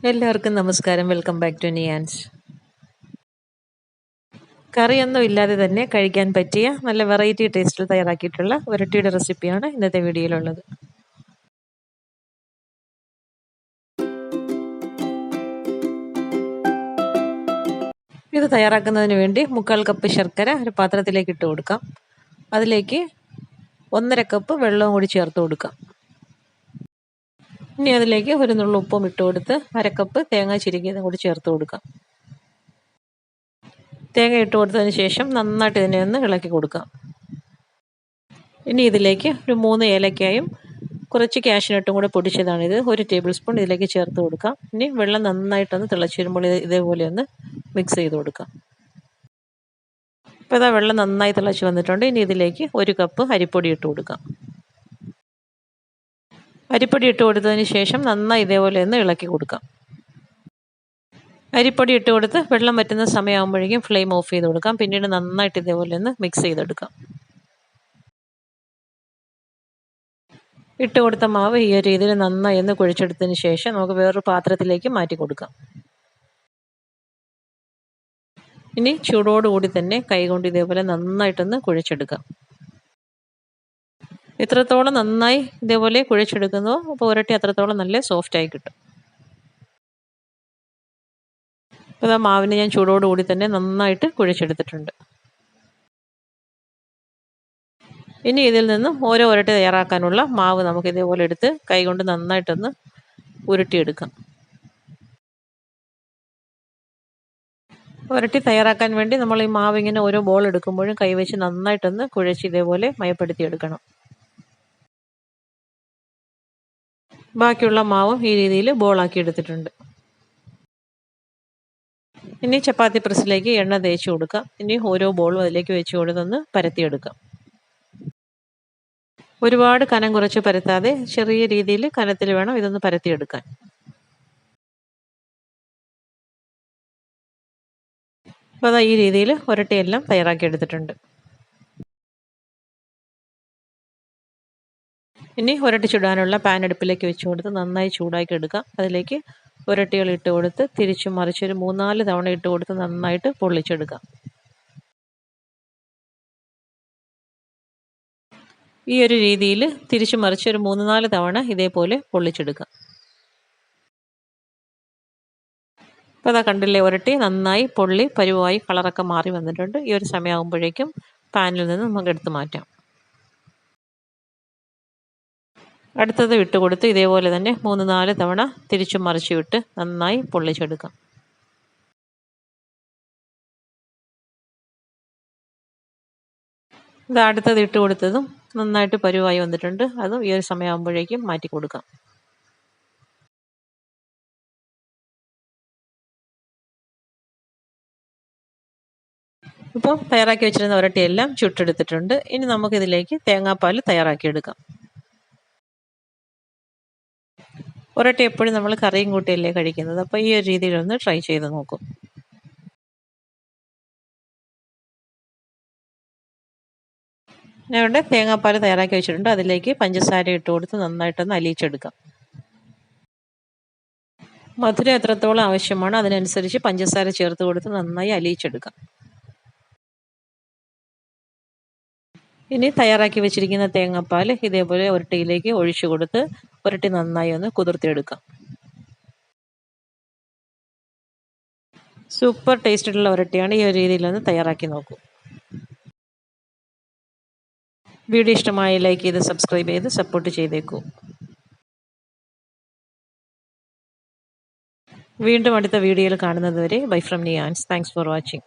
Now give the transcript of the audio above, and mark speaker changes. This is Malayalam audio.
Speaker 1: എല്ലാവർക്കും നമസ്കാരം. വെൽക്കം ബാക്ക് ടു നിയാൻസ്. കറിയൊന്നും ഇല്ലാതെ തന്നെ കഴിക്കാൻ പറ്റിയ നല്ല വെറൈറ്റി ടേസ്റ്റിൽ തയ്യാറാക്കിയിട്ടുള്ള ഉരട്ടിയുടെ റെസിപ്പിയാണ് ഇന്നത്തെ വീഡിയോയിലുള്ളത്. ഇത് തയ്യാറാക്കുന്നതിന് വേണ്ടി 1/4 കപ്പ് ശർക്കര ഒരു പാത്രത്തിലേക്ക് ഇട്ട് കൊടുക്കാം. അതിലേക്ക് 1.5 കപ്പ് വെള്ളവും കൂടി ചേർത്ത് കൊടുക്കാം. ഇനി അതിലേക്ക് ഒരു നുള്ളു ഉപ്പും ഇട്ട് കൊടുത്ത് 1/2 കപ്പ് തേങ്ങ ചിരകിയതും കൂടി ചേർത്ത് കൊടുക്കാം. തേങ്ങ ഇട്ട് കൊടുത്തതിന് ശേഷം നന്നായിട്ട് ഇതിനെ ഒന്ന് ഇളക്കി കൊടുക്കാം. ഇനി ഇതിലേക്ക് ഒരു 3 ഏലക്കായും കുറച്ച് കാഷ്നട്ടും കൂടെ പൊടിച്ചതാണിത് 1 ടേബിൾ സ്പൂൺ ഇതിലേക്ക് ചേർത്ത് കൊടുക്കാം. ഇനി വെള്ളം നന്നായിട്ടൊന്ന് തിളച്ച് വരുമ്പോൾ ഇതേപോലെ ഒന്ന് മിക്സ് ചെയ്ത് കൊടുക്കാം. ഇപ്പോൾ ഇതാ വെള്ളം നന്നായി തിളച്ച് വന്നിട്ടുണ്ട്. ഇനി ഇതിലേക്ക് 1 കപ്പ് അരിപ്പൊടി ഇട്ട് കൊടുക്കാം. അരിപ്പൊടി ഇട്ട് കൊടുത്തതിന് ശേഷം നന്നായി ഇതേപോലെ ഒന്ന് ഇളക്കി കൊടുക്കാം. അരിപ്പൊടി ഇട്ട് കൊടുത്ത് വെള്ളം വറ്റുന്ന സമയമാകുമ്പോഴേക്കും ഫ്ലെയിം ഓഫ് ചെയ്ത് കൊടുക്കാം. പിന്നീട് നന്നായിട്ട് ഇതേപോലെ ഒന്ന് മിക്സ് ചെയ്തെടുക്കാം. ഇട്ട് കൊടുത്ത മാവ് ഈ ഒരു രീതിയിൽ നന്നായി ഒന്ന് കുഴച്ചെടുത്തതിന് ശേഷം നമുക്ക് വേറൊരു പാത്രത്തിലേക്ക് മാറ്റി കൊടുക്കാം. ഇനി ചൂടോടുകൂടി തന്നെ കൈകൊണ്ട് ഇതേപോലെ നന്നായിട്ടൊന്ന് കുഴച്ചെടുക്കാം. എത്രത്തോളം നന്നായി ഇതേപോലെ കുഴച്ചെടുക്കുന്നോ അപ്പോൾ ഉരട്ടി അത്രത്തോളം നല്ല സോഫ്റ്റായി കിട്ടും. അപ്പോൾ ആ മാവിനെ ഞാൻ ചൂടോടുകൂടി തന്നെ നന്നായിട്ട് കുഴച്ചെടുത്തിട്ടുണ്ട്. ഇനി ഇതിൽ നിന്നും ഓരോ ഉരട്ടി തയ്യാറാക്കാനുള്ള മാവ് നമുക്ക് ഇതേപോലെ എടുത്ത് കൈകൊണ്ട് നന്നായിട്ടൊന്ന് ഉരുട്ടിയെടുക്കാം. ഉരട്ടി തയ്യാറാക്കാൻ വേണ്ടി നമ്മൾ ഈ മാവ് ഇങ്ങനെ ഓരോ ബോൾ എടുക്കുമ്പോഴും കൈവച്ച് നന്നായിട്ടൊന്ന് കുഴച്ച് ഇതേപോലെ മയപ്പെടുത്തിയെടുക്കണം. ബാക്കിയുള്ള മാവും ഈ രീതിയിൽ ബോളാക്കി എടുത്തിട്ടുണ്ട്. ഇനി ചപ്പാത്തി പ്രസ്സിലേക്ക് എണ്ണ തേച്ച് കൊടുക്കാം. ഇനി ഓരോ ബോളും അതിലേക്ക് വെച്ച് കൊടുത്തൊന്ന് പരത്തിയെടുക്കാം. ഒരുപാട് കനം കുറച്ച് പരത്താതെ ചെറിയ രീതിയിൽ കനത്തിൽ വേണം ഇതൊന്ന് പരത്തിയെടുക്കാൻ. അപ്പോൾ അതാ ഈ രീതിയിൽ ഉരട്ടിയെല്ലാം തയ്യാറാക്കി എടുത്തിട്ടുണ്ട്. ഇനി ഉരട്ടി ചുടാനുള്ള പാൻ അടുപ്പിലേക്ക് വെച്ച് കൊടുത്ത് നന്നായി ചൂടാക്കി എടുക്കാം. അതിലേക്ക് ഉരട്ടികൾ ഇട്ട് കൊടുത്ത് തിരിച്ചും മറിച്ചൊരു 3-4 തവണ ഇട്ട് കൊടുത്ത് നന്നായിട്ട് പൊള്ളിച്ചെടുക്കാം. ഈ ഒരു രീതിയിൽ തിരിച്ചു മറിച്ചൊരു 3-4 തവണ ഇതേപോലെ പൊള്ളിച്ചെടുക്കാം. അപ്പോൾ അതാ കണ്ടില്ലേ, ഉരട്ടി നന്നായി പൊള്ളി പരുവായി കളറൊക്കെ മാറി വന്നിട്ടുണ്ട്. ഈ ഒരു സമയമാകുമ്പോഴേക്കും പാനിൽ നിന്ന് നമുക്ക് എടുത്ത് മാറ്റാം. അടുത്തത് ഇട്ട് കൊടുത്ത് ഇതേപോലെ തന്നെ 3-4 തവണ തിരിച്ചും മറിച്ച് വിട്ട് നന്നായി പൊള്ളിച്ചെടുക്കാം. ഇത് അടുത്തത് ഇട്ട് കൊടുത്തതും നന്നായിട്ട് പരുവായി വന്നിട്ടുണ്ട്. അതും ഈ ഒരു സമയമാകുമ്പോഴേക്കും മാറ്റി കൊടുക്കാം. ഇപ്പോൾ തയ്യാറാക്കി വെച്ചിരുന്ന ഉരട്ടിയെല്ലാം ചുട്ടെടുത്തിട്ടുണ്ട്. ഇനി നമുക്കിതിലേക്ക് തേങ്ങാപ്പാൽ തയ്യാറാക്കിയെടുക്കാം. ഉരട്ടി എപ്പോഴും നമ്മൾ കറിയും കൂട്ടിയല്ലേ കഴിക്കുന്നത്. അപ്പോൾ ഈ ഒരു രീതിയിലൊന്ന് ട്രൈ ചെയ്ത് നോക്കും. ഞാൻ ഇവിടെ തേങ്ങാപ്പാൽ തയ്യാറാക്കി വെച്ചിട്ടുണ്ട്. അതിലേക്ക് പഞ്ചസാര ഇട്ട് കൊടുത്ത് നന്നായിട്ടൊന്ന് അലിയിച്ചെടുക്കാം. മധുരം എത്രത്തോളം ആവശ്യമാണ് അതിനനുസരിച്ച് പഞ്ചസാര ചേർത്ത് കൊടുത്ത് നന്നായി അലിയിച്ചെടുക്കാം. ഇനി തയ്യാറാക്കി വെച്ചിരിക്കുന്ന തേങ്ങാപ്പാൽ ഇതേപോലെ ഉരട്ടിയിലേക്ക് ഒഴിച്ചു കൊടുത്ത് ഉരട്ടി നന്നായി ഒന്ന് കുതിർത്തിയെടുക്കാം. സൂപ്പർ ടേസ്റ്റുള്ള ഉരട്ടിയാണ്. ഈ ഒരു രീതിയിലൊന്ന് തയ്യാറാക്കി നോക്കൂ. വീഡിയോ ഇഷ്ടമായി ലൈക്ക് ചെയ്ത് സബ്സ്ക്രൈബ് ചെയ്ത് സപ്പോർട്ട് ചെയ്തേക്കൂ. വീണ്ടും അടുത്ത വീഡിയോയിൽ കാണുന്നത് വരെ ബൈ ഫ്രം നിയാൻസ്. Thanks for watching.